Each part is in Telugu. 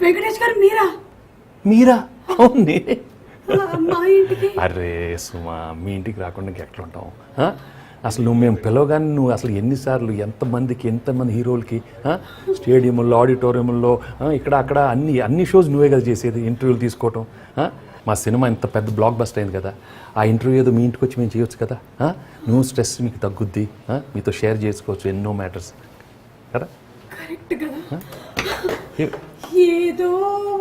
వెంకటేష్ గారు మీరా? అవునే. మా ఇంటికి? అరే సుమా, మీ ఇంటికి రాకుండా ఎట్లా ఉంటాం? అసలు నువ్వు మేము పిలవగానే నువ్వు అసలు ఎన్నిసార్లు ఎంతమంది హీరోలకి స్టేడియంలో, ఆడిటోరియంలో, ఇక్కడ అక్కడ అన్ని షోస్ నువ్వే కదా చేసేది, ఇంటర్వ్యూలు తీసుకోవటం. మా సినిమా ఇంత పెద్ద బ్లాక్ బస్టర్ అయింది కదా, ఆ ఇంటర్వ్యూ ఏదో మీ ఇంటికి వచ్చి మేము చేయొచ్చు కదా. నువ్వు స్ట్రెస్ మీకు తగ్గుద్ది, మీతో షేర్ చేసుకోవచ్చు ఎన్నో మ్యాటర్స్ కదా. కరెక్ట్ కదా. ఏదో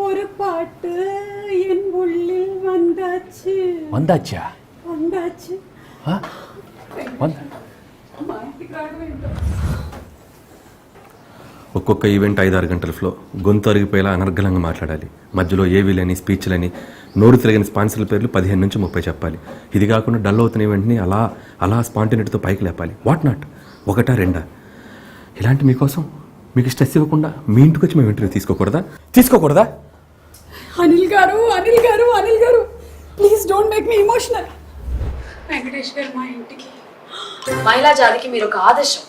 ஒரு பாட்டு என் உள்ளில் வந்தாச்சு. வந்தாச்சா? வந்தாச்சு. ఒక్కొక్క ఈవెంట్ 5-6 గంటల ఫ్లో, గొంతు అరిగిపోయేలా అనర్గళంగా మాట్లాడాలి. మధ్యలో ఏవీలని, స్పీచ్లని, నోరు తిరగని స్పాన్సర్ల పేర్లు 15 నుంచి 30 చెప్పాలి. ఇది కాకుండా డల్ అవుతున్న ఈవెంట్ని అలా స్పాంటినిటీతో పైకి లేపాలి. వాట్ నాట్, 1-2 ఇలాంటి మీకోసం మీకు స్ట్రెస్ ఇవ్వకుండా మీ ఇంటికి వచ్చి మేము ఇంటర్వ్యూ తీసుకోకూడదా? అనిల్ గారు please don't make me emotional. Venkatesh గారు మా ఇంటికి. మహిళా జాతికి మీరు ఒక ఆదర్శం,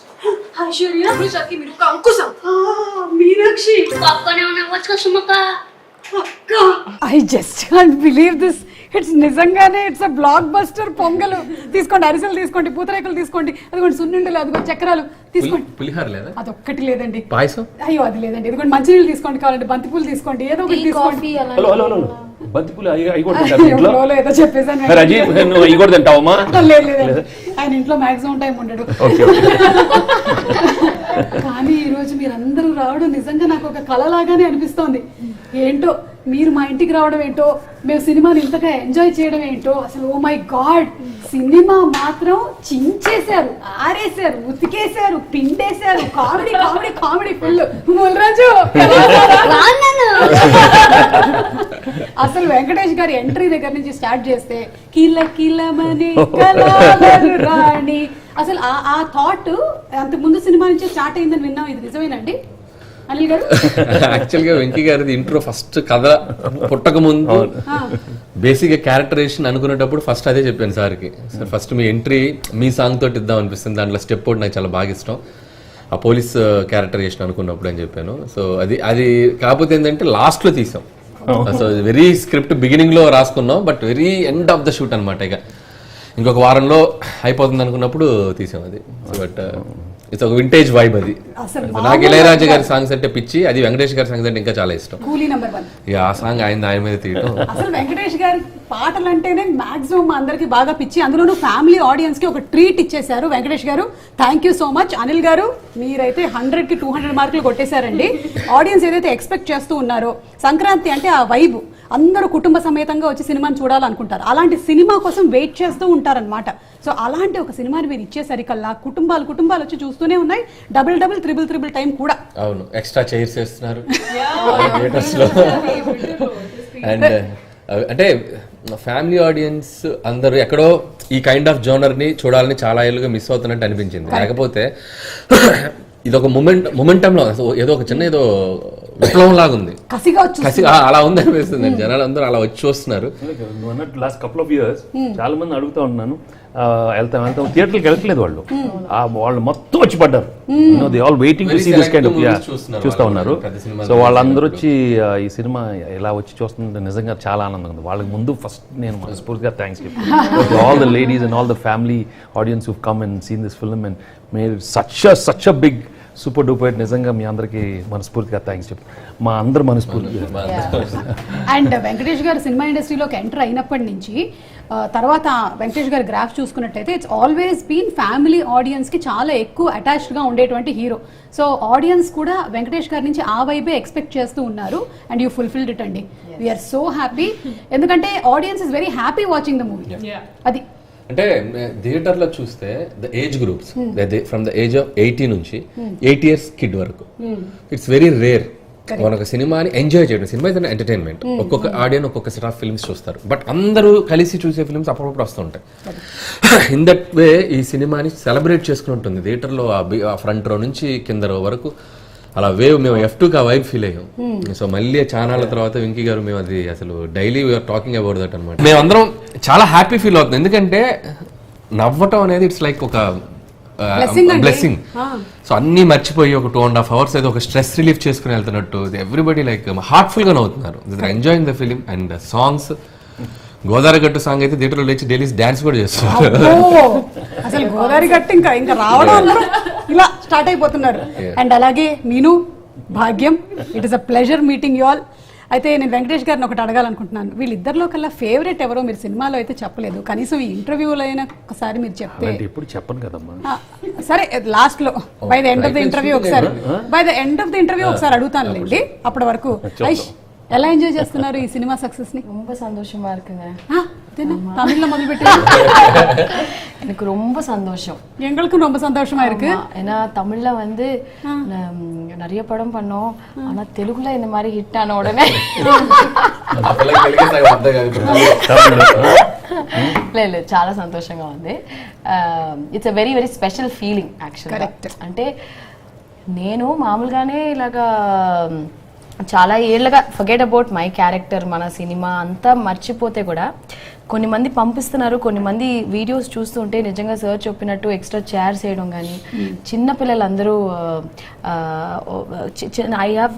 ఐశ్వర్య జాతికి మీరు ఒక అంకుశం. మీనాక్షి పక్కనే ఉన్న సుమక్క. I just can't believe this. It's నిజంగానే it's a blockbuster. Pongal తీసుకోండి, అరిసెలు తీసుకోండి, పూతరేకులు తీసుకోండి, అదిగోండి సున్నుండలు, అదిగోండి చక్రాలు తీసుకోండి. పులిహార లేదా? అదొక్కటి లేదండి. పాయసం? అయ్యో అది లేదండి. ఇదిగోండి మంచినీళ్ళు తీసుకోండి, కావాలంటే బంతిపూలు తీసుకోండి, ఏదో ఒకటి తీసుకోండి. బంతిపూలు ఏదో చెప్పేసాను. లేదు, ఆయన ఇంట్లో మాక్సిమం టైం ఉండడు. కానీ ఈ రోజు మీరందరూ రావడం నిజంగా నాకు ఒక కళ లాగానే అనిపిస్తోంది. ఏంటో మీరు మా ఇంటికి రావడం ఏంటో, మేము సినిమాని ఇంతగా ఎంజాయ్ చేయడం ఏంటో, అసలు ఓ మై గాడ్, సినిమా మాత్రం చించేశారు, ఆరేశారు, ఉతికేశారు, పిండేశారు. Comedy comedy comedy full. Raju అసలు వెంకటేష్ గారి ఎంట్రీ దగ్గర నుంచి స్టార్ట్ చేస్తే కిల కిలమని రాణి, అసలు ఆ థాట్ అంత ముందు సినిమా నుంచి స్టార్ట్ అయిందని విన్నాం. ఇది నిజమేనండి అనిల్ గారు? యాక్చువల్గా వెంకీ గారిది ఇంట్రో ఫస్ట్ కథ పుట్టక ముందు బేసిక్ గా క్యారెక్టరేషన్ అనుకునేటప్పుడు ఫస్ట్ అదే చెప్పాను సార్కి. సార్ ఫస్ట్ మీ ఎంట్రీ మీ సాంగ్ తోటి ఇద్దాం అనిపిస్తుంది, దాంట్లో స్టెప్ అవుట్ నాకు చాలా బాగా ఇష్టం, ఆ పోలీస్ క్యారెక్టరేషన్ అనుకున్నప్పుడు అని చెప్పాను. సో అది కాకపోతే ఏంటంటే లాస్ట్ లో తీసాం. సో వెరీ స్క్రిప్ట్ బిగినింగ్ లో రాసుకున్నాం, but very end of the shoot అనమాట. ఇక ఇంకొక వారంలో అయిపోతుంది అనుకున్నప్పుడు తీసాం అది. బట్ ఇట్స్ ఒక వింటేజ్ వైబ్ అది. నాకు ఇళయరాజా గారి సాంగ్స్ అంటే పిచ్చి, అది వెంకటేష్ గారి సాంగ్స్ అంటే ఇంకా చాలా ఇష్టం. ఇక ఆ సాంగ్ ఆయన మీద తీయటం. అసలు వెంకటేష్ గారి పాటలు అంటేనే మాక్సిమం అందరికి బాగా పిచ్చి. అందులోనూ ఫ్యామిలీ ఆడియన్స్ కి ఒక ట్రీట్ ఇచ్చేశారు వెంకటేష్ గారు. Thank you so much. Anil గారు మీరైతే 100కి 200 మార్కులు కొట్టేశారండి. ఆడియన్స్ ఏదైతే ఎక్స్పెక్ట్ చేస్తూ ఉన్నారో, సంక్రాంతి అంటే ఆ వైబ్, అందరూ కుటుంబ సమేతంగా వచ్చి సినిమాని చూడాలనుకుంటారు, అలాంటి సినిమా కోసం వెయిట్ చేస్తూ ఉంటారనమాట. సో అలాంటి ఒక సినిమాని మీరు ఇచ్చేసరికల్లా కుటుంబాలు వచ్చి చూస్తూనే ఉన్నాయి. డబుల్ త్రిబుల్ టైం కూడా. అవును, ఎక్స్ట్రా చైర్స్ వేస్తున్నారు అండ్ అంటే ఫ్యామిలీ ఆడియన్స్ అందరూ ఎక్కడో ఈ కైండ్ ఆఫ్ జోనర్ ని చూడాలని చాలా ఏళ్ళుగా మిస్ అవుతున్నట్టు అనిపించింది. లేకపోతే ఇది ఒక మొమెంటంలో ఏదో ఒక చిన్న ఏదో విప్లవం లాగా ఉంది, కసిగా అలా ఉంది అనిపిస్తుంది. జనాలు అందరూ అలా వచ్చి చూస్తున్నారు. లాస్ట్ కపుల్ ఆఫ్ ఇయర్స్ చాలా మంది అడుగుతా ఉన్నాను, వెళ్తాం థియేటర్కి వెళ్ళట్లేదు వాళ్ళు మొత్తం వచ్చి పడ్డారు. They all waiting to see this kind of చూస్తా ఉన్నారు. సో వాళ్ళందరూ వచ్చి ఈ సినిమా ఎలా వచ్చి చూస్తుంటే నిజంగా చాలా ఆనందంగా ఉంది. వాళ్ళకి ముందు ఫస్ట్ నేను మనస్ఫూర్తిగా థ్యాంక్స్ చెప్పాను all the ladies and all the family audiences who come and seen this film and made such a big super duper. నిజంగా మీ అందరికి మనస్ఫూర్తిగా థ్యాంక్స్ చెప్పు, మా అందరు మనస్ఫూర్తిగా. అండ్ వెంకటేష్ గారు సినిమా ఇండస్ట్రీలోకి ఎంటర్ అయినప్పటి నుంచి తర్వాత వెంకటేష్ గారి గ్రాఫ్ చూసుకున్నట్టయితే it's always been family audiences కి చాలా ఎక్కువ అటాచ్డ్ గా ఉండేటువంటి హీరో. సో ఆడియన్స్ కూడా వెంకటేష్ గారి నుంచి ఆ వైబే ఎక్స్పెక్ట్ చేస్తూ ఉన్నారు అండ్ యూ ఫుల్ఫిల్డ్ ఇట్ అండి. వీఆర్ సో హ్యాపీ, ఎందుకంటే audience is very happy watching the movie. అది అంటే థియేటర్ లో చూస్తే the age groups from the age of 80 నుంచి 8 years కిడ్ వరకు, ఇట్స్ వెరీ రేర్ మనకు సినిమాని ఎంజాయ్ చేయడం. Cinema is entertainment. ఒక్కొక్క ఆడియన్స్ ఒక్కొక్క సెట్ ఆఫ్ ఫిల్మ్స్ చూస్తారు, బట్ అందరూ కలిసి చూసే ఫిల్మ్స్ అప్పుడప్పుడు వస్తుంటాయి. ఇన్ దట్ వే ఈ సినిమాని సెలబ్రేట్ చేసుకుని ఉంటుంది థియేటర్లో. ఆ ఫ్రంట్ రో నుంచి కింద రో వరకు అలా వేవ్ మేము F2కి ఆ వైబ్ ఫీల్ అయ్యాం. సో మళ్ళీ చానాళ్ళ తర్వాత వెంకీ గారు మేము అది అసలు daily we are talking about that అనమాట. మేమందరం చాలా హ్యాపీ ఫీల్ అవుతుంది, ఎందుకంటే నవ్వటం అనేది ఇట్స్ లైక్ ఒక Blessing అండి. బ్లెస్సింగ్. సో అన్ని మర్చిపోయి ఒక 2.5 hours అయితే ఒక స్ట్రెస్ రిలీఫ్ చేసుకుని వెళ్తున్నట్టు ఎవ్రీబడి లైక్ హార్ట్ఫుల్ గా నవ్వుతున్నారు. Enjoying the film and songs. Godavari గట్టు సాంగ్ అయితే థియేటర్లో లేచి డైలీ డాన్స్ కూడా చేస్తున్నారు. అబ్బో, అసలు గోదావరి గట్టు ఇంకా రావడం అందరూ ఇలా స్టార్ట్ అయిపోతున్నారు. అండ్ అలాగే మీను, భాగ్యం, it is a pleasure meeting you all. అయితే నేను వెంకటేష్ గారిని ఒకటి అడగాలనుకుంటున్నాను. వీళ్ళిద్దరిలో కల్లా ఫేవరెట్ ఎవరో మీరు సినిమాలో అయితే చెప్పలేదు, కనీసం ఈ ఇంటర్వ్యూలో అయినా ఒకసారి మీరు చెప్తే. ఎప్పుడు చెప్పను కదమ్మా. సరే లాస్ట్ లో by the end of the interview ఒకసారి అడుగుతానులేండి. అప్పటి వరకు ఐష్ ఎలా ఎంజాయ్ చేస్తున్నారు ఈ సినిమా సక్సెస్ ని? ரொம்ப சந்தோஷமா இருக்குங்க. தமிழ்ல முதல் பெற்று எனக்கு ரொம்ப சந்தோஷம். எங்களுக்கும் ரொம்ப சந்தோஷமா இருக்கு. ஏன்னா தமிழ்ல வந்து நிறைய படம் பண்ணோம், ஆனா தெலுங்குல இந்த மாதிரி ஹிட் ஆன உடனே లేదు చాలా సంతోషంగా ఉంది. It's a very very special feeling యాక్చువల్గా. అంటే నేను మామూలుగానే ఇలాగా చాలా ఏళ్ళగా ఫర్గెట్ అబౌట్ మై క్యారెక్టర్, మన సినిమా అంతా మర్చిపోతే కూడా కొన్ని మంది పంపిస్తున్నారు. కొన్ని మంది వీడియోస్ చూస్తుంటే నిజంగా సార్ చెప్పినట్టు ఎక్స్ట్రా చైర్స్ వేయడం కానీ, చిన్న పిల్లలందరూ ఐ హ్యావ్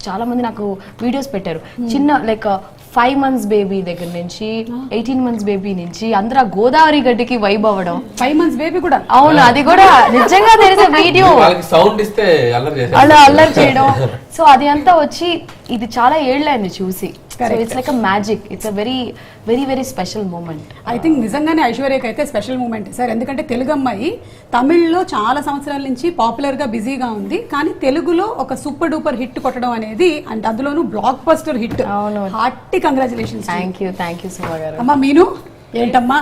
చాలా మంది నాకు వీడియోస్ పెట్టారు. చిన్న లైక్ 5 months బేబీ దగ్గర నుంచి 18 months బేబీ నుంచి అందరూ గోదావరి గడ్డికి వైబ్ అవ్వడం. 5 months బేబీ కూడా, అవును, అది కూడా నిజంగా తెలిసే వీడియో సౌండ్ ఇస్తే అలా అల్లరి చేయడం. సో అది అంతా వచ్చి ఇది చాలా ఏళ్ళైంది చూసి. So it's like a magic. It's a very very very special moment. I think నిజంగానే ఐశ్వర్యకి అయితే స్పెషల్ మూమెంట్ సార్. ఎందుకంటే తెలుగు అమ్మాయి తమిళ్లో చాలా సంవత్సరాల నుంచి పాపులర్ గా బిజీగా ఉంది, కానీ తెలుగులో ఒక సూపర్ డూపర్ హిట్ కొట్టడం అనేది, అంటే అందులోనూ blockbuster hit. Hearty congratulations. Thank you Suma గారు. అమ్మా మీను, ఏంటమ్మా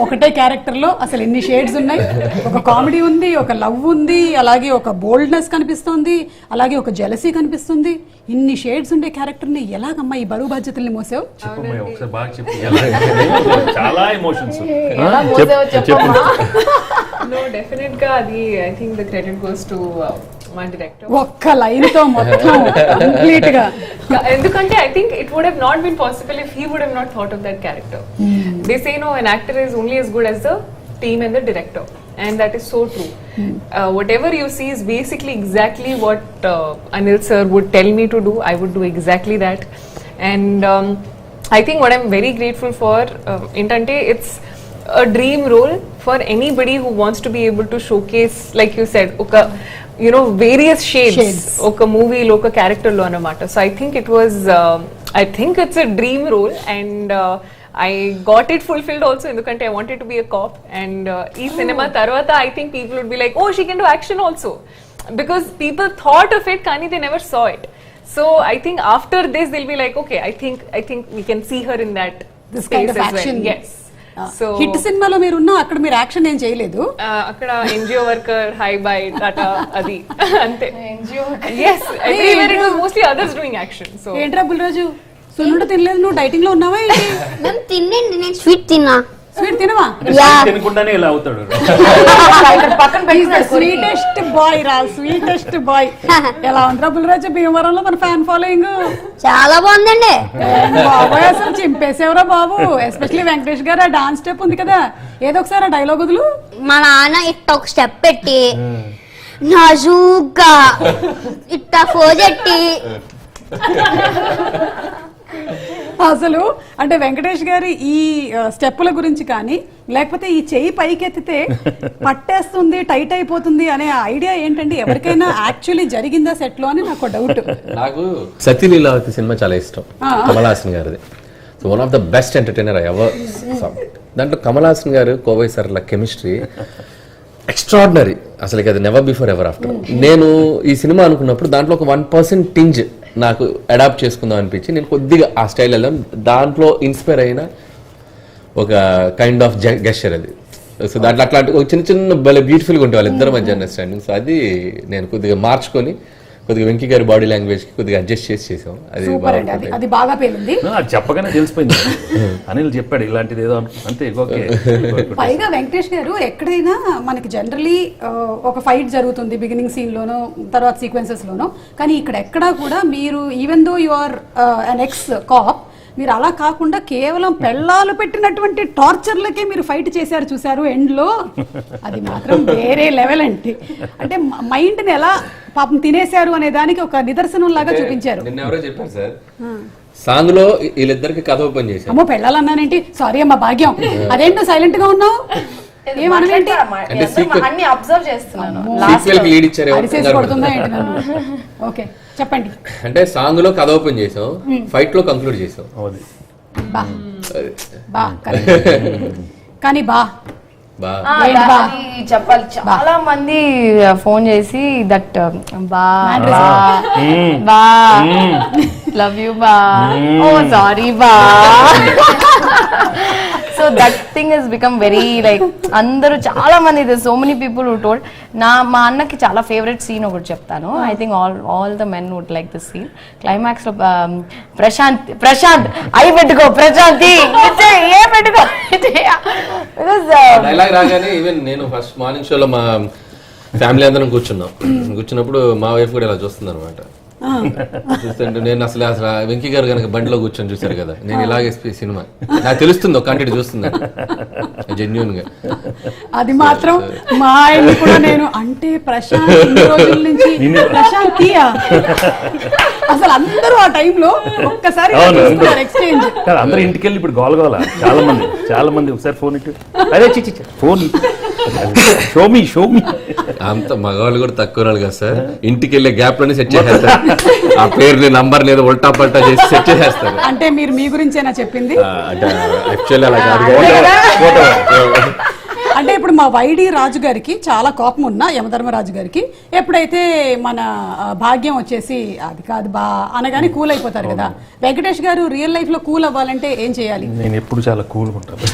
ఒకటే క్యారెక్టర్ లో అసలు ఎన్ని షేడ్స్ ఉన్నాయి? ఒక కామెడీ ఉంది, ఒక లవ్ ఉంది, అలాగే ఒక బోల్డ్నెస్ కనిపిస్తుంది, అలాగే ఒక జెలసీ కనిపిస్తుంది. ఇన్ని షేడ్స్ ఉండే క్యారెక్టర్ ని ఎలాగమ్మా ఈ బరువు బాధ్యతల్ని మోసావు? చాలా ఎమోషన్స్. No, definitely గా అది I think the credit goes to my director. ఒక్క లైన్ తో మొత్తం కంప్లీట్ గా. ఎందుకంటే I think it would have not been possible if he would have not thought of that character. They say no an actor is only as good as the team and the director, and that is so true. Whatever you see is basically exactly what Anil sir would tell me to do. I would do exactly that. And I think what I'm very grateful for intante it's a dream role for anybody who wants to be able to showcase, like you said, oka various shades oka movie lo oka character lo anamata. So I think it was I think it's a dream role, and I got it fulfilled also endukante I wanted to be a cop, and ee cinema tarvata I think people would be like, oh, she can do action also, because people thought of it kani they never saw it. So I think after this they'll be like, okay, I think we can see her in that this space kind of as action. well. Yes. So hit సినిమాలో మీరున్నా అక్కడ మీరు యాక్షన్ ఏం చేయలేదు. అక్కడ NGO worker, hi bye Tata, అది అంతే. NGO yes, everywhere it was mostly others doing action. So ఏంట్రా బుల్రాజు, సున్నుండ తినలేదు, నువ్వు డైటింగ్ లో ఉన్నావా ఏంటి? నేను తిన్నండి, నేను స్వీట్ తిన్నా. స్వీట్ తినవా? తినకుండానే ఇలా అవుతాడు. స్వీటెస్ట్ బాయ్ రా, స్వీటెస్ట్ బాయ్. ఎలా ఉందిరా బుల్రాజు భీమవరంలో మన ఫ్యాన్ ఫాలోయింగ్? చాలా బాగుందండి బాబాయ్, అసలు చింపేసేవరా బాబు. ఎస్పెషల్లీ వెంకటేష్ గారు ఆ డాన్స్ స్టెప్ ఉంది కదా, ఏదో ఒకసారి ఆ డైలాగ్ వదులు. మా నాన్న ఇట్ట ఒక స్టెప్ పెట్టి నాజూగ్గా ఇట్ట ఫోజెట్టి. అసలు అంటే వెంకటేష్ గారి ఈ స్టెప్పుల గురించి కానీ, లేకపోతే ఈ చెయ్యి పైకెత్తితే పట్టేస్తుంది, టైట్ అయిపోతుంది అనే ఐడియా ఏంటండి? ఎవరికైనా యాక్చువల్లీ జరిగిందా సెట్ లో అని నాకు డౌట్. నాకు సతీలీలావతి సినిమా చాలా ఇష్టం, కమల్ హాసన్ గారిది. So one of the best entertainer I ever సా. దాంట్లో కమల్ హాసన్ గారు, కోవై సర్ల కెమిస్ట్రీ ఎక్స్ట్రాడినరీ. అసలు అది నెవర్ బిఫోర్ ఎవర్ ఆఫ్టర్. నేను ఈ సినిమా అనుకున్నప్పుడు దాంట్లో ఒక 1% టింజ్ నాకు అడాప్ట్ చేసుకుందాం అనిపించి నేను కొద్దిగా ఆ స్టైల్ వెళ్ళాను. దాంట్లో ఇన్స్పైర్ అయిన ఒక కైండ్ ఆఫ్ గెస్చర్ అది. సో దాంట్లో అట్లాంటి ఒక చిన్న చిన్న భలే బ్యూటిఫుల్గా ఉంటాయి వాళ్ళిద్దరి మధ్య అండర్స్టాండింగ్. సో అది నేను కొద్దిగా మార్చుకొని కొద్దిగా వెంకీ గారి బాడీ లాంగ్వేజ్ కి కొద్దిగా అడ్జస్ట్ చేసాం. అది బాగా పేలింది. చెప్పగానే తెలిసిపోయింది. అనిల్ చెప్పాడు ఇలాంటిది ఏదో అంతే. పైగా వెంకటేష్ గారు ఎక్కడైనా మనకి జనరలీ ఒక ఫైట్ జరుగుతుంది బిగినింగ్ సీన్ లోనో, తర్వాత సీక్వెన్సెస్ లోనో, కానీ ఇక్కడ ఎక్కడా కూడా మీరు even though you are an ex cop, మీరు అలా కాకుండా కేవలం పెళ్ళాలు పెట్టినటువంటి టార్చర్లకే మీరు ఫైట్ చేశారు చూసారు ఎండ్ లో, అది మాత్రం వేరే లెవెల్ అండి. అంటే మైండ్ ని ఎలా పాపం తినేశారు అనే దానికి ఒక నిదర్శనం లాగా చూపించారు. నిన్న ఎవరో చెప్పారు సార్, సాంగ్ లో వీళ్ళిద్దరికి కథ ఓపెన్ చేశారు. అమ్మో పెళ్ళాలన్నానేంటి, సారీ అమ్మా భాగ్యం, అదేంటో సైలెంట్ గా ఉన్నావు, ఏమనంటే అన్ని అబ్జర్వ్ చేస్తున్నాను. సీక్వెల్ కి లీడ్ ఇచ్చారు. అరిసేసి కొడుతుందా ఏంటి నన్ను? ఓకే చెప్పండి. అంటే సాంగ్ లో కథ ఓపెన్ చేసాం, ఫైట్ లో కంక్లూడ్ చేసాం. బా బా కానీ బా చెప్పాలి. చాలా మంది ఫోన్ చేసి దట్ బా లవ్ యూ బా, ఓ సారీ బా. So that thing he's become very like అందరూ చాలా మంది so many people who told. మా అన్నకి చాలా ఫేవరెట్ సీన్ ఒకటి చెప్తాను. I think all the men would like this scene. Climax లో ప్రశాంత్ అయి పెట్టుకో, ప్రశాంతి ఏ పెట్టుకో డైలాగ్ రాగానే ఈవెన్ నేను ఫస్ట్ మార్నింగ్ షోలో మా ఫ్యామిలీ అందరం కూర్చున్నప్పుడు మా వైఫ్ కూడా ఇలా చూస్తుంది అనమాట. చూస్తుంటే నేను అసలు వెంకీ గారు కనుక బండిలో కూర్చొని చూసారు కదా, నేను ఇలాగే సినిమా నాకు తెలుస్తుంది ఒక కంటెంట్ చూస్తుంది జెన్యూన్ గా. అది మాత్రం మా ఆయన కూడా నేను అంటే ప్రశాంత్ ఇన్ని రోజుల నుంచి ప్రశాంతియా అసలు అందరూ ఆ టైంలో ఒక్కసారి ఎక్స్చేంజ్ అందరూ ఇంటికి వెళ్ళి ఇప్పుడు గోలగోల చాలా మంది ఒకసారి ఫోన్ ఇటు అదే ఫోన్ షోమి అంత మగవాళ్ళు కూడా తక్కువ రాదు కదా సార్. ఇంటికి వెళ్ళే గ్యాప్ లోనే సెట్ చేసేస్తారు, ఆ పేరు నంబర్ లేదు ఉల్టా పల్టా చేసి సెట్ చేసేస్తారు. అంటే మీరు మీ గురించేనా చెప్పింది? యాక్చువల్లీ అలా కాదు. అంటే ఇప్పుడు మా వైడి రాజు గారికి చాలా కోపం ఉన్నా యమధర్మరాజు గారికి ఎప్పుడైతే మన భాగ్యం వచ్చేసి అది కాదు బా అనగానే కూల్ అయిపోతారు కదా. వెంకటేష్ గారు రియల్ లైఫ్ లో కూల్ అవ్వాలంటే ఏం చేయాలి? నేను ఎప్పుడు చాలా కూల్ ఉంటాను.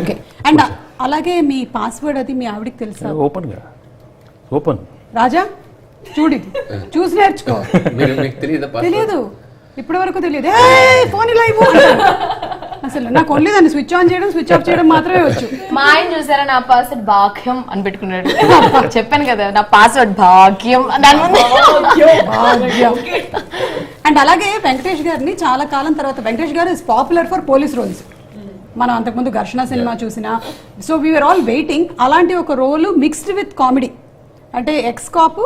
ఓకే. అండ్ అలాగే మీ పాస్వర్డ్ అది మీ ఆవిడకి తెలుసా? ఓపెన్ రాజా చూడు, చూసి నేర్చుకో. తెలియదు, ఇప్పటి వరకు తెలియదు. ఫోన్ ఇలా అసలు నాకు ఓన్లీ దాన్ని స్విచ్ ఆన్ చేయడం స్విచ్ ఆఫ్ చేయడం మాత్రమే వచ్చు. మా ఆయన చూసారా నా పాస్వర్డ్ భాగ్యం అని పెట్టుకున్నాడు. చెప్పాను కదా నా పాస్వర్డ్ భాగ్యం. అండ్ అలాగే వెంకటేష్ గారిని చాలా కాలం తర్వాత, వెంకటేష్ గారు is popular for police roles. మనం అంతకుముందు ఘర్షణ సినిమా చూసినా, సో వీఆర్ ఆల్ వెయిటింగ్ అలాంటి ఒక రోల్ మిక్స్డ్ విత్ కామెడీ, అంటే ex cop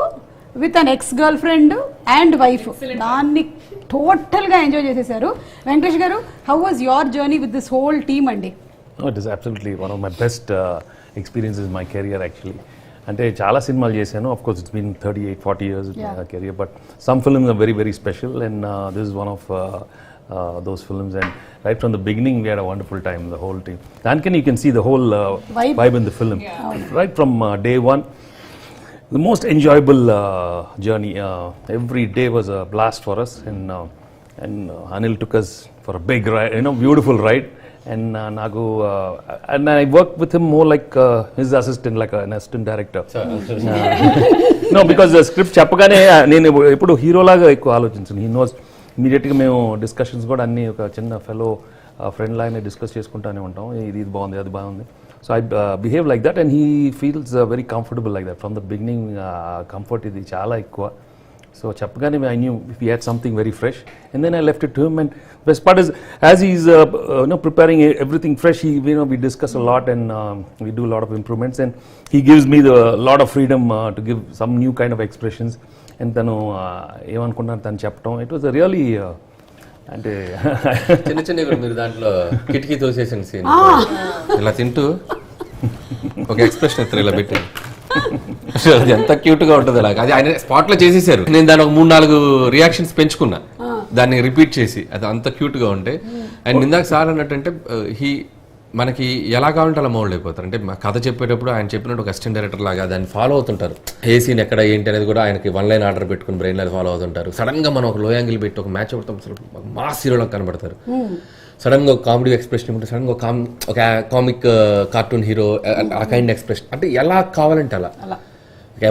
with an ex girlfriend and wife, దాన్ని టోటల్ గా ఎంజాయ్ చేసేసారు. వెంకటేష్ గారు, how was your journey with this whole team అండి? It is absolutely one of my best experiences my career actually. అంటే చాలా సినిమాలు చేశాను, of course it's been 38-40 years career, but some films are very very special and this is one of those films, and right from the beginning we had a wonderful time, the whole team. And you can see the whole vibe in the film, right from day one. The most enjoyable journey, every day was a blast for us, and Anil took us for a big ride, beautiful ride, and Nagu and I worked with him more like his assistant, like an assistant director. No, because the script చెప్పగానే నేను ఎప్పుడు హీరో లాగా ఎక్కువ ఆలోచించాను. He knows ఇమీడియట్గా మేము డిస్కషన్స్ కూడా అన్ని ఒక చిన్న ఫెలో ఫ్రెండ్ లాగానే డిస్కస్ చేసుకుంటానే ఉంటాం, ఇది బాగుంది అది బాగుంది. So I behave like that and he feels very comfortable like that from the beginning. Comfort ఇది చాలా ఎక్కువ. సో చెప్పగానే I knew if he had something very fresh and then I left it to him. And best part is as he is preparing everything fresh, we discuss a lot and we do a lot of improvements, and he gives me the lot of freedom to give some new kind of expressions. And తను ఏమనుకుంటున్నాను తను చెప్పడం, ఇట్ వాజ్ రియలీ అంటే చిన్న మీరు దాంట్లో కిటికీ తోసేసిన సీన్ ఇలా తింటూ ఒక ఎక్స్ప్రెషన్ ఇస్తారు ఇలా పెట్టి, అది ఎంత క్యూట్ గా ఉంటుంది. అలాగే అది ఆయన స్పాట్ లో చేసేసారు. నేను దాని ఒక 3-4 రియాక్షన్స్ పెంచుకున్నా దాన్ని రిపీట్ చేసి, అది అంత క్యూట్ గా ఉంటే. అండ్ ఇందాక సార్ అన్నట్టంటే మనకి ఎలా కావాలంటే అలా మౌల్డ్ అయిపోతారు. అంటే మా కథ చెప్పేటప్పుడు ఆయన చెప్పినట్టు ఒక అసిస్టెంట్ డైరెక్టర్ లాగా దాన్ని ఫాలో అవుతుంటారు. ఏ సీన్ ఎక్కడ ఏంటి అనేది కూడా ఆయనకి 1 line ఆర్డర్ పెట్టుకుని బ్రెయిన్ అది ఫాలో అవుతుంటారు. సడన్ గా మనం ఒక లో యాంగిల్ పెట్టి ఒక మ్యాచ్ అవుతాం, మాస్ హీరోలో కనబడతారు. సడన్ గా ఒక కామెడీ ఎక్స్ప్రెషన్ ఉంటే, సడన్ గా ఒక కామిక్ కార్టూన్ హీరో ఆ కైండ్ ఎక్స్ప్రెషన్, అంటే ఎలా కావాలంటే అలా.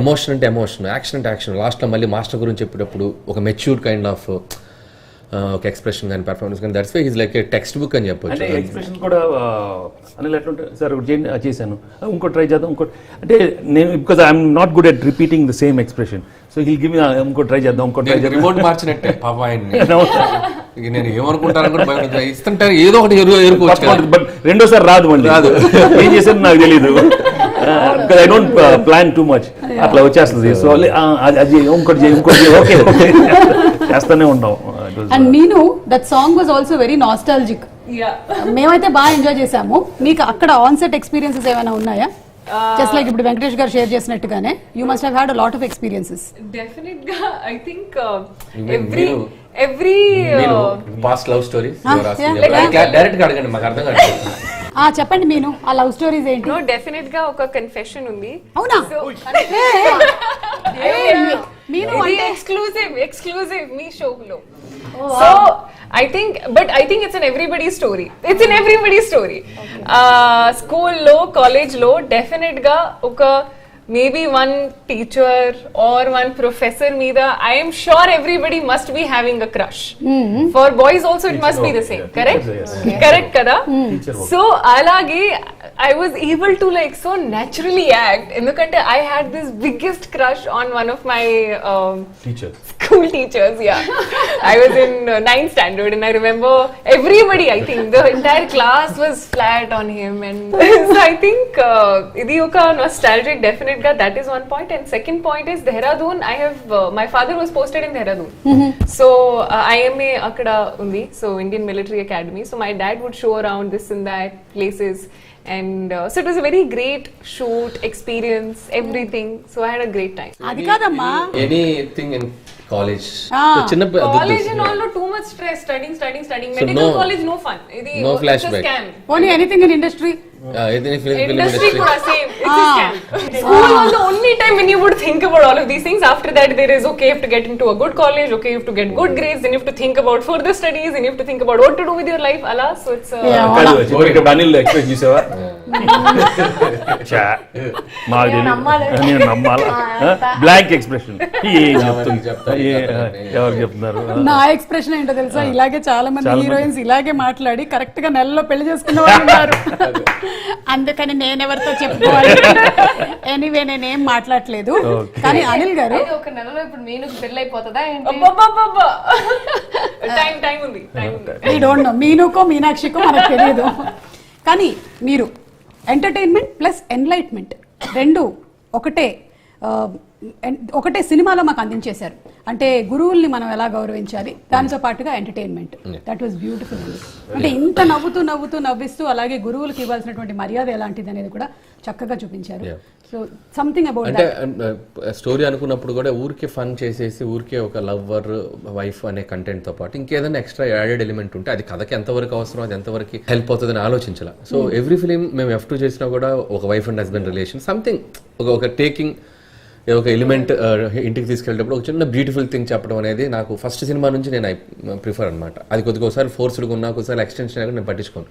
ఎమోషన్ అంటే ఎమోషన్, యాక్షన్ అంటే యాక్షన్. లాస్ట్ లో మళ్ళీ మాస్టర్ గురించి చెప్పేటప్పుడు ఒక మెచ్యూర్డ్ కైండ్ ఆఫ్ ఒక ఎక్స్ప్రెషన్ కానీ పెర్ఫార్మెన్స్ కానీ, that's why he's like a text book అని చెప్పొచ్చు. ఎక్స్ప్రెషన్ కూడా అనిల్ ఎట్లుంటే సార్ ఒకటి చేశాను, ఇంకోటి ట్రై చేద్దాం, ఇంకోటి అంటే నేను because I'm not good at repeating the same expression, so heal give me ఇంకోటి ట్రై చేద్దాం, ఇంకోటి ట్రై చేద్దాం, రిమోట్ మార్చినట్టే పాప ఆయన్ని. ఇక నేను ఏమనుకుంటాను కూడా భయం లేదు. ఇస్తుంటారు ఏదో ఒకటి ఎరుకోవచ్చు కదా. బట్ రెండోసారి రాదు మళ్ళీ ఏం చేసేది నాకు తెలియదు. I don't plan too much, అట్లా వచ్చేస్తుంది. సో అది ఇంకోటి ఓకే చేస్తానే ఉంటాం. And Meenu that song was also very nostalgic. మేమైతే బాగా ఎంజాయ్ చేసాము. మీకు అక్కడ ఆన్సెట్ ఎక్స్పీరియన్సెస్ ఏమైనా ఉన్నాయా? జస్ట్ లైక్ ఇప్పుడు వెంకటేష్ గారు షేర్ చేసినట్టుగానే you must have had a lot of experiences. Definitely, I think every past love stories like direct గా అడగండి, మాకు అర్థం కాదు. చెప్పండి మీను, ఆ లవ్ స్టోరీస్ ఏంటి? no, definitely గా ఒక కన్ఫెషన్ ఉంది. అవునా? మీను అంటే ఎక్స్క్లూజివ్ మీ షోలో. So I think it's in everybody's story. It's in everybody's story. School lo, college lo, definite ga oka maybe one teacher or one professor meeda, I am sure everybody must be having a crush. For boys also it must be the same, correct? Correct kada? So alage I was able to like so naturally act endukante I had this biggest crush on one of my school teachers. Yeah, I was in 9th standard and I remember everybody, I think the entire class was flat on him, and so I think idi oka nostalgic definite ga, that is one point. And second point is Dehradun. I have my father was posted in Dehradun, so IMA akada undi, so Indian Military Academy. So my dad would show around this and that places, and so it was a very great shoot experience, everything. So I had a great time. అది కాదమ్మా, ఎనీథింగ్ ఇన్ కాలేజ్ చిన్న College and all, no, too much stress, studying. Medical college, no fun. No it's flashback. a scam. Only anything in industry. Industry kuda same. It's a scam. School was the only time when you would think about all of these things. After that, there is okay, you have to get into a good college. Okay, you have to get good grades. Then you have to think about further studies. Then you have to think about what to do with your life. Alas, so it's Anil express చేసావా? నేను నమ్మాలా? Blank expression. ఎవరు చెప్తున్నారు? నా ఎక్స్ప్రెషన్ ఏంటో తెలుసా, ఇలాగే చాలా మంది హీరోయిన్స్ ఇలాగే మాట్లాడి కరెక్ట్ గా నెలలో పెళ్లి చేసుకున్న వాళ్ళు ఉన్నారు. అందుకని నేనెవరితో చెప్పుకోవాలి. ఎనీవే నేనేం మాట్లాడలేదు. కానీ అనిల్ గారు ఒక నెలలో ఇప్పుడు మీనుకు పెళ్లి అయిపోతుందా ఏంటి? టైం ఉంది. ఐ డోంట్ నో, మీనుకో మీనాక్షికో మనకు తెలియదు. కానీ మీరు ఎంటర్టైన్మెంట్ ప్లస్ ఎన్లైట్మెంట్ రెండు ఒకటే సినిమాలో మాకు అందించేశారు. అంటే గురువుల్ని మనం ఎలా గౌరవించాలి, దానితో పాటుగా ఎంటర్టైన్మెంట్. That was beautiful. అంటే ఇంత నవ్విస్తూ అలాగే గురువులకు ఇవ్వాల్సినటువంటి మర్యాద ఎలాంటిది అనేది కూడా చక్కగా చూపించారు. సో సంథింగ్ అబౌట్ అంటే స్టోరీ అనుకున్నప్పుడు కూడా ఊరికే ఫన్ చేసేసి ఊరికే ఒక లవ్వర్ వైఫ్ అనే కంటెంట్ తో పాటు ఇంకేదైనా ఎక్స్ట్రా యాడెడ్ ఎలిమెంట్ ఉంటే అది కథకి ఎంతవరకు అవసరం, అది ఎంతవరకు హెల్ప్ అవుతుందని ఆలోచించాల. సో ఎవ్రీ ఫిలిం మేము F2 చేసినా కూడా ఒక wife and husband relation something ఒక టేకింగ్ ఒక ఎలిమెంట్ ఇంటికి తీసుకెళ్ళేటప్పుడు ఒక చిన్న బ్యూటిఫుల్ థింగ్ చెప్పడం అనేది నాకు ఫస్ట్ సినిమా నుంచి నేను ప్రిఫర్ అనమాట. అది కొద్దిగా ఒకసారి ఫోర్స్డ్గా ఉన్నా, ఒకసారి ఎక్స్టెన్షన్ అయినా నేను పట్టించుకోను.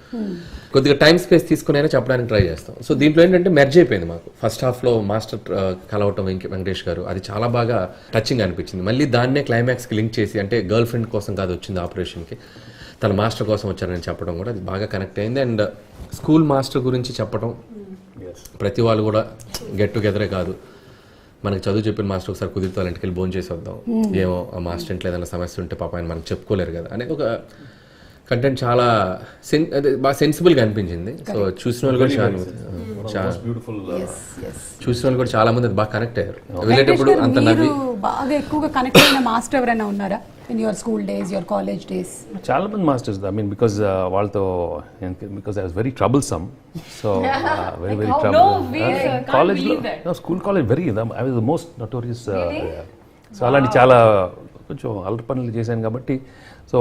కొద్దిగా టైం స్పేస్ తీసుకునైనా చెప్పడానికి ట్రై చేస్తాం. సో దీంట్లో ఏంటంటే మెర్జ్ అయిపోయింది మాకు. ఫస్ట్ హాఫ్లో మాస్టర్ కలవటం వెంకటేష్ గారు, అది చాలా బాగా టచింగ్ అనిపించింది. మళ్ళీ దాన్నే క్లైమాక్స్కి లింక్ చేసి, అంటే గర్ల్ ఫ్రెండ్ కోసం కాదు వచ్చింది ఆపరేషన్కి, తన మాస్టర్ కోసం వచ్చారని చెప్పడం కూడా అది బాగా కనెక్ట్ అయింది. అండ్ స్కూల్ మాస్టర్ గురించి చెప్పడం, ప్రతి వాళ్ళు కూడా గెట్ టుగెదరే కాదు, మనకి చదువు చెప్పిన మాస్టర్ ఒకసారి కుదిరితే వాళ్ళ ఇంటికి వెళ్ళి భోజనం చేసి వద్దాం, ఏమో ఆ మాస్టర్ ఇంట్లో ఏదైనా సమస్య ఉంటే పాప ఆయన మనకు చెప్పుకోలేరు కదా అనేది ఒక కంటెంట్ చాలా బాగా సెన్సిబుల్గా అనిపించింది. సో చూసిన వాళ్ళు కూడా చాలా మంది అది బాగా కనెక్ట్ అయ్యారు. వెళ్ళేటప్పుడు అంత నవ్వి బాగా ఎక్కువగా కనెక్ట్ అయిన మాస్టర్ ఎవరైనా ఉన్నారా in your school days, your college days? చాలా మంది మాస్టర్స్, ఐ మీన్ బికాజ్ వాళ్ళతో I was very troublesome. So very trouble కాలేజ్లో, school college very I was the most notorious. So అలాంటి చాలా కొంచెం అల్లరి పనులు చేశాను కాబట్టి సో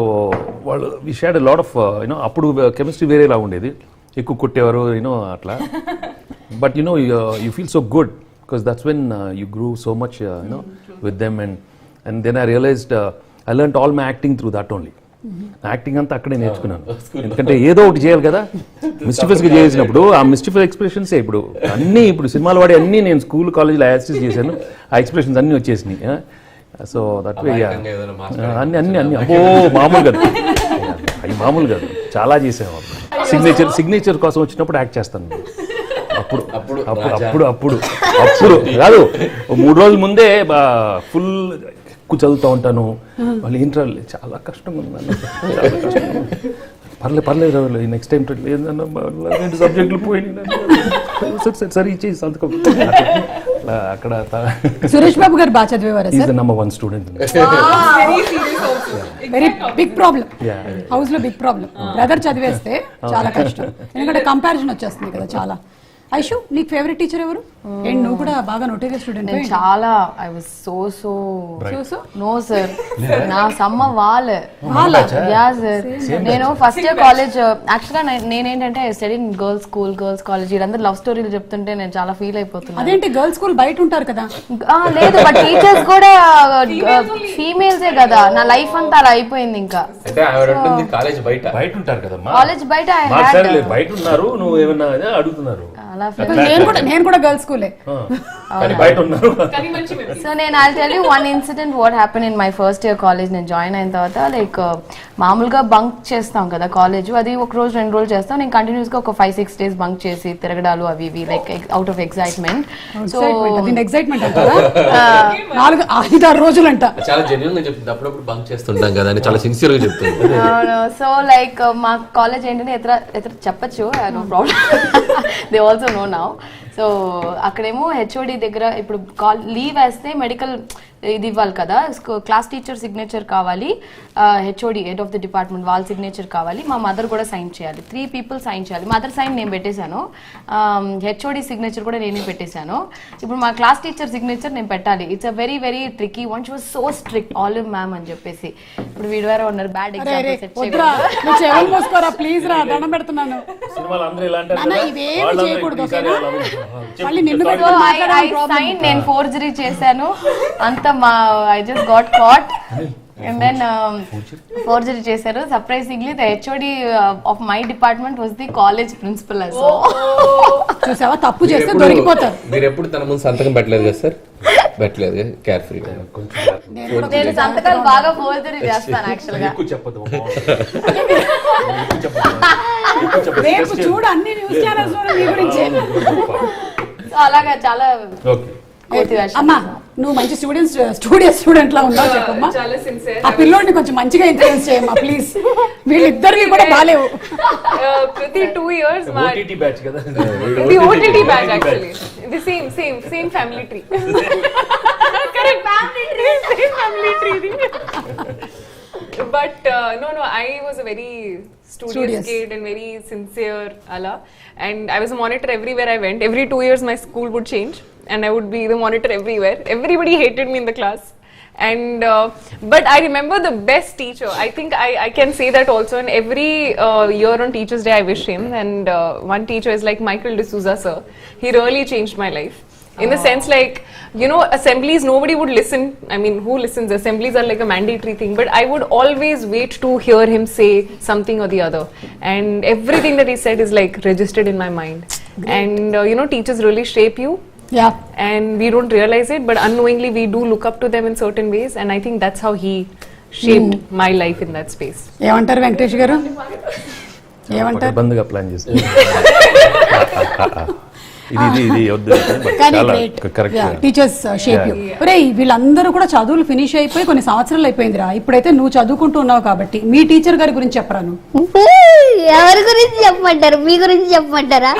వాళ్ళు we shared a lot of you know. అప్పుడు కెమిస్ట్రీ వేరేలా ఉండేది, ఎక్కువ కొట్టేవారు యూనో అట్లా. But you know you feel so good because that's when you grew so much you know with them. And then I realised I learned all my acting through that only. Acting అంతా అక్కడే నేర్చుకున్నాను. ఎందుకంటే ఏదో ఒకటి చేయాలి కదా. మిస్టిఫియస్గా చేసినప్పుడు ఆ మిస్టిఫియస్ ఎక్స్ప్రెషన్సే ఇప్పుడు అన్నీ, ఇప్పుడు సినిమాలు వాడి అన్నీ నేను స్కూల్ కాలేజ్లో యాక్సెస్ చేశాను. ఆ ఎక్స్ప్రెషన్స్ అన్నీ వచ్చేసినాయి. సో దట్ వే అన్ని అబ్బో మామూలు కాదు, అవి మామూలు కాదు, చాలా చేసాము. సిగ్నేచర్ కోసం వచ్చినప్పుడు యాక్ట్ చేస్తాను. అప్పుడు కాదు, 3 రోజుల ముందే ఫుల్ ఎక్కువ చదువుతూ ఉంటాను. వాళ్ళు ఏంట్రా చాలా కష్టంగా ఉంది, చాలా కష్టంగా ఉంది. పర్లేదు నెక్స్ట్ టైం లేదన్నా రెండు సబ్జెక్టులు పోయినాయి, సరే ఇచ్చేసి సంతకం. అక్కడ సురేష్ బాబు గారు బాగా చదివేవారా is sir? The number 1 student. Very big problem house లో, బిగ్ ప్రాబ్లం. బ్రదర్ చదివేస్తే చాలా కష్టం, ఎందుకంటే కంపారిజన్ వచ్చేస్తుంది కదా చాలా. ఐషు, నీకు ఫేవరెట్ టీచర్ ఎవరు? అండ్ నువ్వు కూడా బాగా నోటేరియస్ స్టూడెంట్. నేను చాలా I was so no sir, నా సమ్మ వాళ్ళ యా సార్. నేను ఫస్ట్ ఇయర్ కాలేజ్ యాక్చువల్గా నేనేంటంటే study in girls school, girls college. వీళ్ళందరూ లవ్ స్టోరీలు చెప్తుంటే నేను చాలా ఫీల్ అయిపోతున్నాను. అదేంటి గర్ల్స్ స్కూల్ బయట ఉంటారు కదా? లేదు, బట్ టీచర్స్ కూడా ఫీమేల్సే కదా. నా లైఫ్ అంతా అలా అయిపోయింది. ఇంకా అంటే ఆవిడ ఉంటుంది కాలేజ్ బయట ఉంటారు కదా, కాలేజ్ బయట బయట ఉన్నారు, నువ్వు ఏమన్నా అడుగుతున్నారు. నేను కూడా గర్ల్స్ స్కూలే, బయట ఉన్నారు. సో నేను I tell you one incident what happen in my first year college. నేను జాయిన్ అయిన తర్వాత లైక్ మామూలుగా బంక్ చేస్తాం కదా కాలేజ్, అది ఒక రోజు 2 రోజులు చేస్తాం. నేను కంటిన్యూస్ గా ఒక 5-6 days బంక్ చేసి తిరగడాలు అవి ఇవి like out of excitement. So excitement అంటారా? 4-5-6 రోజులు అంట. చాలా జెన్యూన్ గా చెప్తుంది. అప్పుడప్పుడు బంక్ చేస్తుంటాం కదా అని చాలా సిన్సియర్ గా చెప్తుంది. సో లైక్ మా కాలేజ్ ఏంటంటే ఎത്ര చెప్పచ్చు, no problem, they also know now. So అక్కడేమో హెచ్ఓడి దగ్గర ఇప్పుడు లీవ్ వేస్తే మెడికల్ ఇది ఇవ్వాలి కదా, క్లాస్ టీచర్ సిగ్నేచర్ కావాలి, HOD head of the department వాళ్ళ సిగ్నేచర్ కావాలి, మా మదర్ కూడా సైన్ చేయాలి. 3 people సైన్ చేయాలి. మదర్ సైన్ నేను పెట్టేశాను, హెచ్ఓడి సిగ్నేచర్ కూడా నేనే పెట్టేశాను. ఇప్పుడు మా క్లాస్ టీచర్ సిగ్నేచర్ నేను పెట్టాలి. It's a very very tricky one. She was so strict, olive ma'am అని చెప్పేసి. ఇప్పుడు వీడియో ఉన్నారు బ్యాడ్ ఎగ్జాంపుల్ ప్లీజ్ రా, దండం పెడుతున్నాను. నేను ఫోర్జరీ చేశాను అంత. I just got caught and then forgery చేశారు. Surprisingly the HOD of my department was the college principal as well. చూసావా, తప్పు చేస్తే దొరికిపోతారు. మీరు ఎప్పుడు తన ముందు సంతకం పెట్టలేదు కదా సార్? పెట్టలేదు, కేర్ఫ్రీ. నేను సంతకాలు బాగా ఫోర్జరీ చేస్తాను యాక్చువల్ గా. రేపు చూడు అన్ని న్యూస్ ఛానల్స్ లో మీ గురించి. అలాగా చాలా అమ్మా, నువ్వు మంచి స్టూడెంట్ లా ఉన్నావు చెప్పమ్మా. చాలా సిన్సియర్. ఆ పిల్లోడిని కొంచెం మంచిగా ఇన్ఫ్లుయెన్స్ చేయమ్మా ప్లీజ్. వీళ్ళిద్దరివి కూడా బాలేవు. ప్రతి 2 years OTT బ్యాచ్ కదా, the OTT batch actually the same family tree. Correct, family tree. But no, I was a very studious kid and very sincere ala, and I was a monitor everywhere I went. Every 2 years my school would change and I would be the monitor everywhere. Everybody hated me in the class, and but I remember the best teacher. I think I can say that also. And every year on Teachers Day I wish him, and one teacher is like Michael D'Souza sir. He really changed my life. In the sense, like, you know, assemblies, nobody would listen. I mean, who listens? Assemblies are like a mandatory thing. But I would always wait to hear him say something or the other. And everything that he said is like registered in my mind. And, you know, teachers really shape you. Yeah. And we don't realize it, but unknowingly we do look up to them in certain ways. And I think that's how he shaped my life in that space. ఏమంటారు వెంకటేష్ గారు? ఏమంటారు? బంద్గా ప్లాన్ చేసి ఇది టీచర్స్ షేప్ యూ. ఒరే, వీళ్ళందరూ కూడా చదువులు ఫినిష్ అయిపోయి కొన్ని సంవత్సరాలు అయిపోయిందిరా. ఇప్పుడైతే నువ్వు చదువుకుంటూ ఉన్నావు కాబట్టి మీ టీచర్ గారి గురించి చెప్పరాను. ఎవరి గురించి చెప్పమంటారు? మీ గురించి చెప్పమంటారా?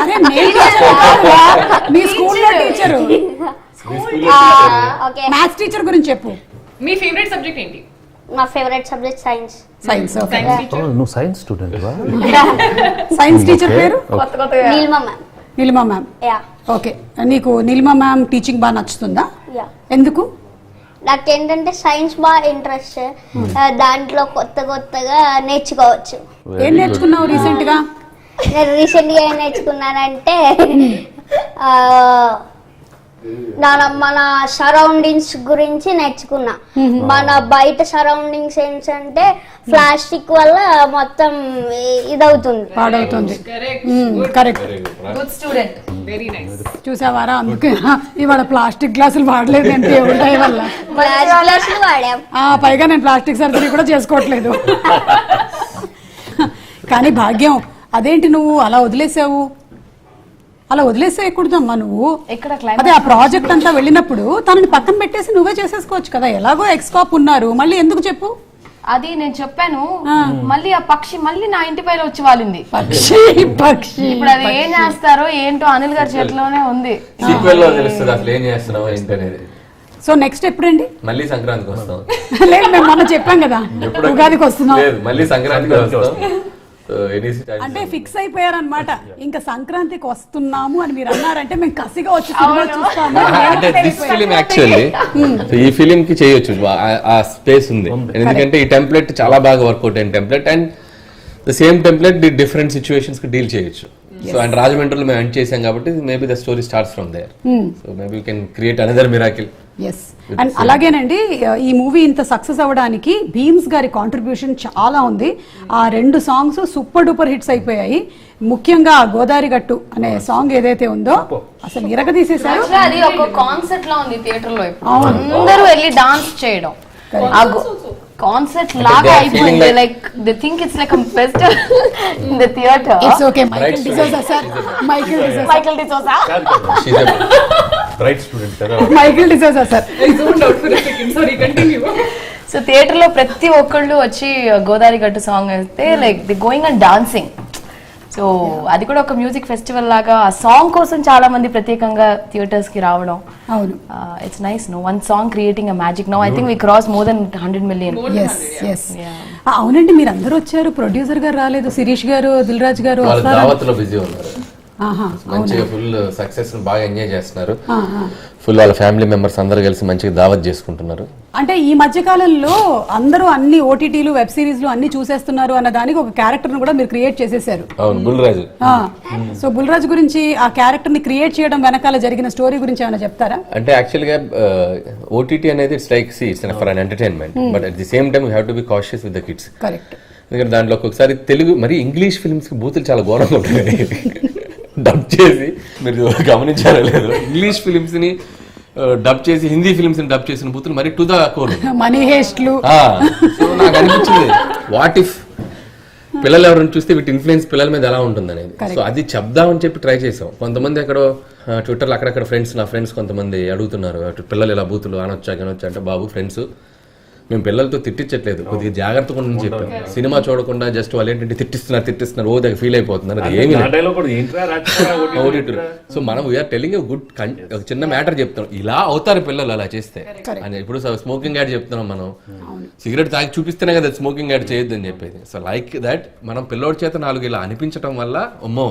మీ స్కూల్లో టీచర్, మ్యాథ్స్ టీచర్ గురించి చెప్పు. మీ ఫేవరెట్ సబ్జెక్ట్ ఏంటి? నా ఫేవరెట్ సబ్జెక్ట్ సైన్స్. నువ్వు సైన్స్ స్టూడెంట్ వా? సైన్స్ టీచర్ పేరు Neelima ma'am. Neelima ma'am. Okay, నీకు నీలిమా మ్యామ్ టీచింగ్ బాగా నచ్చుతుందా? ఎందుకు? నాకేంటంటే సైన్స్ బాగా ఇంట్రెస్ట్. దాంట్లో కొత్తగా నేర్చుకోవచ్చు. ఏం నేర్చుకున్నావు రీసెంట్ గా? నేను రీసెంట్ గా ఏం నేర్చుకున్నానంటే మన సరౌండింగ్స్ గురించి నేర్చుకున్నా. మన బయట సరౌండింగ్స్ ఏంటంటే ప్లాస్టిక్ వల్ల మొత్తం ఇదవుతుంది, పాడవుతుంది. Correct, good student, very nice. చూసావారా, అందుకే ఇవాళ ప్లాస్టిక్ గ్లాసులు వాడలేదు అంటే ఉంటాయి వల్ల. గ్లాసులు వాడాం. పైగా నేను ప్లాస్టిక్ సర్జరీ కూడా చేసుకోవట్లేదు. కానీ భాగ్యం, అదేంటి నువ్వు అలా వదిలేసావు? అలా వదిలేసేయకూడదమ్మా నువ్వు. ఎక్కడ అదే ఆ ప్రాజెక్ట్ అంతా వెళ్ళినప్పుడు తనని పక్కన పెట్టేసి నువ్వే చేసేసుకోవచ్చు కదా. ఎలాగో ఎక్స్కాప్ ఉన్నారు, మళ్ళీ ఎందుకు చెప్పు? అది నేను చెప్పాను, మళ్ళీ ఆ పక్షి మళ్ళీ నా ఇంటి పైన వచ్చి వాలింది. పక్షి ఇప్పుడు అది ఏం చేస్తారో ఏంటో అనిల్ గారి చేతిలోనే ఉంది. సీక్వెల్ లో తెలుస్తుంది అసలు ఏం చేస్తున్నావు ఏంటనేది. సో నెక్స్ట్ ఎప్పుడండి? మళ్ళీ సంక్రాంతికి వస్తాం. లేదు మేము మొన్న చెప్పాం కదా ఉగాదికి వస్తున్నాం. లేదు మళ్ళీ సంక్రాంతికి వస్తాం. అంటే ఫిక్స్ అయిపోయారనమాట, ఇంకా సంక్రాంతికి వస్తున్నాము అని మీరు అన్నారంటే మేము కసిగా వచ్చి సినిమా చూస్తాము. అంటే దిస్ ఫిలిం యాక్చువల్లీ ఈ ఫిలిం కి చేయొచ్చు, ఆ స్పేస్ ఉంది. ఎందుకంటే ఈ టెంప్లెట్ చాలా బాగా వర్కౌట్ అయిన template, and the same template different situations కి డీల్ చేయొచ్చు. సో అండ్ రాజమండ్రిలో మేము ఎండ్ చేసాం కాబట్టి maybe the story starts from there. So maybe we can create another miracle. Yes, and అలాగేనండి ఈ మూవీ ఇంత సక్సెస్ అవ్వడానికి భీమ్స్ గారి కాంట్రిబ్యూషన్ చాలా ఉంది. ఆ 2 సాంగ్స్ సూపర్ డూపర్ హిట్స్ అయిపోయాయి. ముఖ్యంగా గోదావరి గట్టు అనే సాంగ్ ఏదైతే ఉందో అసలు ఇరగదీసేశారు. అది ఒక కాన్సెప్ట్ లా ఉంది థియేటర్ లో, అందరూ వెళ్ళి డాన్స్ చేయడం కాన్సెప్ట్ లాగా అయిపోయింది. Like they think it's like a festival in the theater. It's okay, Michael D'Souza sir. Michael D'Souza bright student కదా. Michael D'Souza sir. I zoned out for a second. Sorry, continue. So theatre లో ప్రతి ఒక్కళ్ళు వచ్చి గోదావరి గట్టు సాంగ్ అయితే like they going and dancing. So అది కూడా ఒక మ్యూజిక్ ఫెస్టివల్ లాగా ఆ సాంగ్ కోసం చాలా మంది ప్రత్యేకంగా థియేటర్స్ కి రావడం. అవును, it's nice. No one song creating a magic. Now I think we cross more than 100 million. అవునండి, మీరు అందరూ వచ్చారు, ప్రొడ్యూసర్ గారు రాలేదు, శిరీష్ గారు, దిల్ రాజు గారు దావత్లో బిజీ ఉన్నారు. మంచిగా ఫుల్ సక్సెస్ బాగా ఎంజాయ్ చేస్తున్నారు. ఫుల్ వాళ్ళ ఫ్యామిలీ మెంబర్స్ అందరూ కలిసి మంచిగా దావత్ చేసుకుంటున్నారు. అంటే ఈ మధ్య కాలంలో అందరూ అన్ని ఓటీటీలు వెబ్ సిరీస్లు అన్ని చూసేస్తున్నారు అన్న దానికి ఒక క్యారెక్టర్ ను కూడా మీరు క్రియేట్ చేసేసారు. అవును, బుల్రాజు. సో బుల్రాజు గురించి ఆ క్యారెక్టర్ ని క్రియేట్ చేయడం వెనకాల జరిగిన స్టోరీ గురించి ఏమైనా చెప్తారా? అంటే యాక్చువల్ గా ఓటీటీ అనేది it's like it's for an entertainment, but at the same time you have to be cautious with the kids. Correct. ఎందుకంటే దాంట్లో ఒక్కొక్కసారి తెలుగు మరి ఇంగ్లీష్ ఫిల్మ్స్ కి బూతులు చాలా ఘోరంగా ఉంటాయి. డబ్ చేసి మీరు గమనించారో లేదు, ఇంగ్లీష్ ఫిల్మ్స్ ని డబ్ చేసి హిందీ ఫిల్మ్స్ ని డబ్ చేసిన బూతులు మరి టు ద కోర్. మనీ హేస్ట్లు. సో నాకు అనిపించింది వాట్ ఇఫ్ పిల్లలు ఎవరైనా చూస్తే వీటి ఇన్ఫ్లుయెన్స్ పిల్లల మీద ఎలా ఉంటుంది అనేది. సో అది చెప్దామని చెప్పి ట్రై చేసాం. కొంతమంది అక్కడ ట్విట్టర్లో అక్కడక్కడ ఫ్రెండ్స్, నా ఫ్రెండ్స్ కొంతమంది అడుగుతున్నారు పిల్లలు ఇలా బూతులు అనొచ్చా అంటే, బాబు ఫ్రెండ్స్ మేము పిల్లలతో తిట్టించట్లేదు, కొద్దిగా జాగ్రత్తగా ఉండని చెప్పాం. సినిమా చూడకుండా జస్ట్ వాళ్ళు ఏంటంటే తిట్టిస్తున్నారు ఓ దగ్గర ఫీల్ అయిపోతున్నారు. అది ఏమి సో మనం వీఆర్ టెలింగ్ గుడ్ ఒక చిన్న మ్యాటర్ చెప్తాం, ఇలా అవుతారు పిల్లలు అలా చేస్తే అని. ఇప్పుడు స్మోకింగ్ యాడ్ చెప్తున్నాం మనం, సిగరెట్ తాగి చూపిస్తేనే కదా స్మోకింగ్ యాడ్ చేయొద్దు అని చెప్పేది. సో లైక్ దట్ మనం పిల్లోడి చేత 4 ఇలా అనిపించడం వల్ల అమ్మో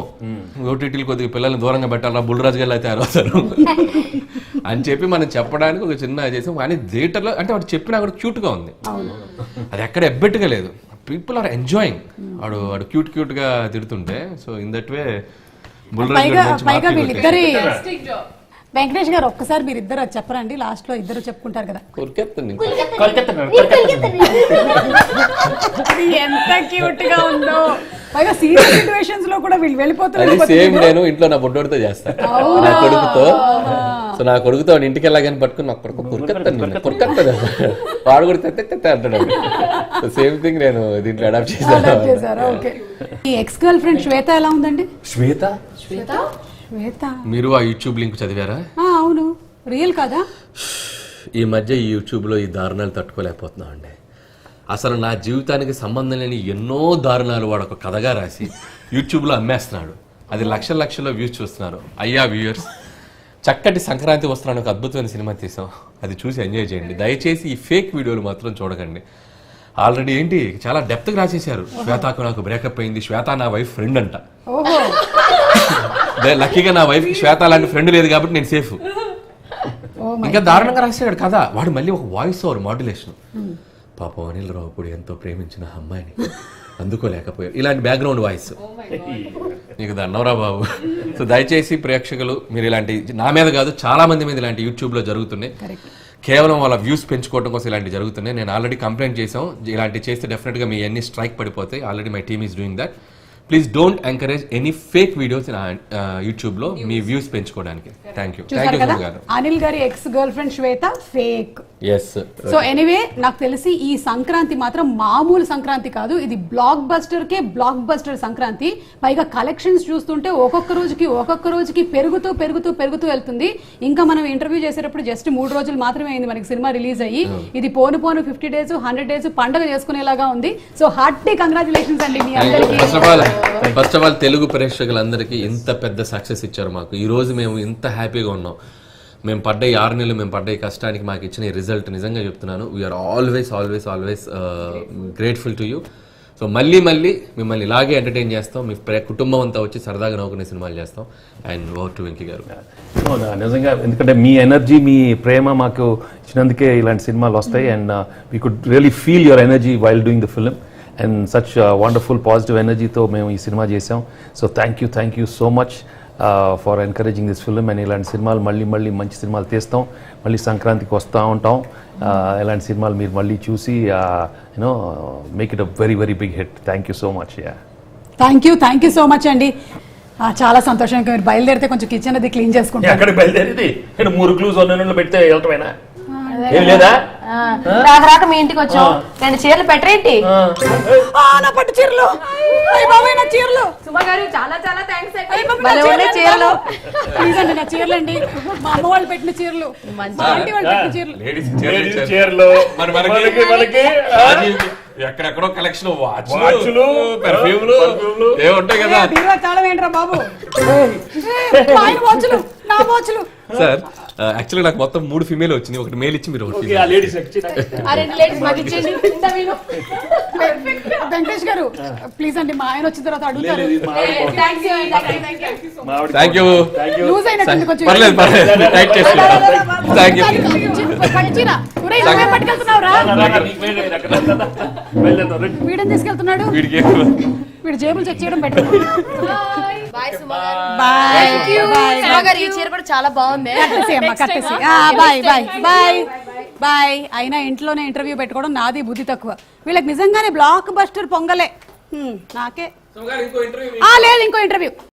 ఓటీటీలు కొద్దిగా పిల్లల్ని దూరంగా పెట్టాలా, బుల్రాజు గారు అయితే అవుతారు అని చెప్పి మనం చెప్పడానికి ఒక చిన్న చేసాం. కానీ థియేటర్లో అంటే వాడు చెప్పినా కూడా క్యూట్ గా ఉంది, అది ఎక్కడ ఎబ్బెట్టుగా లేదు. People are enjoying. వాడు క్యూట్ గా తిడుతుంటే. So in that way Venkatesh గారు ఒక్కసారి మీరు ఇద్దరు చెప్పరండి, లాస్ట్ లో ఇద్దరు చెప్పుకుంటారు కదా. ఎంత క్యూట్ గా ఉందో, పైగా సీరియస్ సిచ్యువేషన్స్ లో కూడా వీళ్ళు వెళ్ళిపోతున్నారు. సేమ్ నేను ఇంట్లో నా బుడ్డోడితో చేస్తాను, నా కొడుకుతో. సో నా కొడుకుతో ఇంటికి వెళ్ళగానే పట్టుకుని నా కొడుకు కురకత్తది వాడు కూడా తెత్తే అంటాడు. సేమ్ థింగ్ నేను దీంట్లో అడాప్ట్ చేశాను. ఈ ఎక్స్ గర్ల్ ఫ్రెండ్ శ్వేత ఎలా ఉందండి? శ్వేత మీరు ఆ యూట్యూబ్ లింక్ చదివారా? అవును, రియల్ కదా. ఈ మధ్య ఈ యూట్యూబ్ లో ఈ దారుణాలు తట్టుకోలేకపోతున్నాం అండి. అసలు నా జీవితానికి సంబంధం లేని ఎన్నో దారుణాలు వాడు ఒక కథగా రాసి యూట్యూబ్ లో అమ్మేస్తున్నాడు. అది లక్షల వ్యూస్ చూస్తున్నారు. అయ్యా వ్యూయర్స్, చక్కటి సంక్రాంతి వస్తున్నాను ఒక అద్భుతమైన సినిమా తీసాం, అది చూసి ఎంజాయ్ చేయండి. దయచేసి ఈ ఫేక్ వీడియోలు మాత్రం చూడకండి. ఆల్రెడీ ఏంటి చాలా డెప్త్ గా రాసేసారు. శ్వేతకు నాకు బ్రేకప్ అయింది, శ్వేత నా వైఫ్ ఫ్రెండ్ అంట. లక్కీగా నా వైఫ్ కి శ్వేత లాంటి ఫ్రెండ్ లేదు కాబట్టి నేను సేఫ్. ఇంకా దారుణంగా రాసాడు కదా వాడు. మళ్ళీ ఒక వాయిస్ ఓవర్ మాడ్యులేషన్, పాపం అనిల్ రావుపూడి ఎంతో ప్రేమించిన అమ్మాయిని అందుకోలేకపోయారు, ఇలాంటి బ్యాక్గ్రౌండ్ వాయిస్. నీకు దండవరా బాబు. సో దయచేసి ప్రేక్షకులు మీరు ఇలాంటి, నా మీద కాదు చాలా మంది మీద ఇలాంటి యూట్యూబ్ లో జరుగుతున్నాయి. కేవలం వాళ్ళ వ్యూస్ పెంచుకోవడం కోసం ఇలాంటి జరుగుతున్నాయి. నేను ఆల్రెడీ కంప్లైంట్ చేసాం, ఇలాంటి చేస్తే డెఫినెట్ గా మీ అన్ని స్ట్రైక్ పడిపోతాయి. Already my team is doing that. Please don't encourage any fake videos YouTube లో మీ వ్యూస్ పెంచుకోవడానికి. Thank you. అనిల్ గారి ex girlfriend Shweta fake. Yes so anyway నాకు తెలిసి ఈ సంక్రాంతి మాత్రం మామూలు సంక్రాంతి కాదు, ఇది బ్లాక్ బస్టర్ సంక్రాంతి. పైగా కలెక్షన్స్ చూస్తుంటే ఒక్కొక్క రోజుకి పెరుగుతూ వెళ్తుంది. ఇంకా మనం ఇంటర్వ్యూ చేసేటప్పుడు జస్ట్ 3 రోజులు మాత్రమే అయింది మనకి సినిమా రిలీజ్ అయ్యి. ఇది పోను 50 days 100 days పండుగ చేసుకునేలాగా ఉంది. సో హార్టీ కంగ్రాచులేషన్స్ అండి మీ అందరికీ. ఫస్ట్ ఆఫ్ ఆల్ తెలుగు ప్రేక్షకులందరికీ ఇంత పెద్ద సక్సెస్ ఇచ్చారు మాకు. ఈ రోజు మేము ఇంత హ్యాపీగా ఉన్నాం. మేము పడ్డ 6 నెలలు మేము పడ్డ కష్టానికి మాకు ఇచ్చిన ఈ రిజల్ట్ నిజంగా చెప్తున్నాను, we are always grateful to you. So మళ్ళీ మిమ్మల్ని ఇలాగే ఎంటర్టైన్ చేస్తాం, మీ కుటుంబం అంతా వచ్చి సరదాగా నవ్వుకునే సినిమాలు చేస్తాం. అండ్ ఓవర్ టు వెంకీ గారు. నిజంగా ఎందుకంటే మీ ఎనర్జీ, మీ ప్రేమ మాకు ఇచ్చినందుకే ఇలాంటి సినిమాలు వస్తాయి. And we could really feel your energy while doing the film. And such wonderful positive ఎనర్జీతో మేము ఈ సినిమా చేసాం. So thank you so much for encouraging this film. And ఇలాంటి సినిమాలు మళ్ళీ మంచి సినిమాలు తీస్తాం, మళ్ళీ సంక్రాంతికి వస్తూ ఉంటాం. ఇలాంటి సినిమాలు మీరు మళ్ళీ చూసి you know make it a very big hit. Thank you so much. Thank you so much అండి. చాలా సంతోషంగా మీరు బయలుదేరితే కొంచెం కిచెన్ అది క్లీన్ చేసుకుంటాం. అక్కడికి బయలుదేరింది 3 క్లూస్ 1 పెడితే వెళ్ళటమేనా? ఏం లేదా? రాక మీ ఇంటికి వచ్చాం, 2 చీరలు పెట్టరేంటి? నా పట్టు చీరలు, నా చీరలు. సుమ గారు చాలా థ్యాంక్స్ చీరలు ప్లీజ్ అండి, నా చీరలు అండి, మా అమ్మ వాళ్ళు పెట్టిన చీరలు, మా ఆంటీ వాళ్ళు పెట్టిన చీరలు. ఎక్కడెక్కడో కలెక్షన్ వాచ్లు పెర్ఫ్యూమ్లు ఏముంటాయి కదా. చాలా ఏంట్రా బాబు, వాచ్లు, నా వాచ్లు. సార్ యాక్చువల్లీ నాకు మొత్తం 3 ఫీమేల్ వచ్చినాయి, ఒకటి మేల్ ఇచ్చి మీరు ఒకటి. వెంకటేష్ గారు ప్లీజ్ అండి, మా ఆయన వచ్చిన తర్వాత అడుగుతారు. Thank you. లూజ్ అయినట్టుంది కొంచెం. పర్లేదు టైట్ చేసుకుంటాం. Thank you. వీడని తీసుకెళ్తున్నాడు, వీడు జేబులు చెక్ చేయడం బెటర్. ఈ చీర కూడా చాలా బాగుంది. బాయ్. అయినా ఇంట్లోనే ఇంటర్వ్యూ పెట్టుకోవడం నాది బుద్ధి తక్కువ. వీళ్ళకి నిజంగానే బ్లాక్ బస్టర్ పొంగలే. నాకే లేదు ఇంకో ఇంటర్వ్యూ.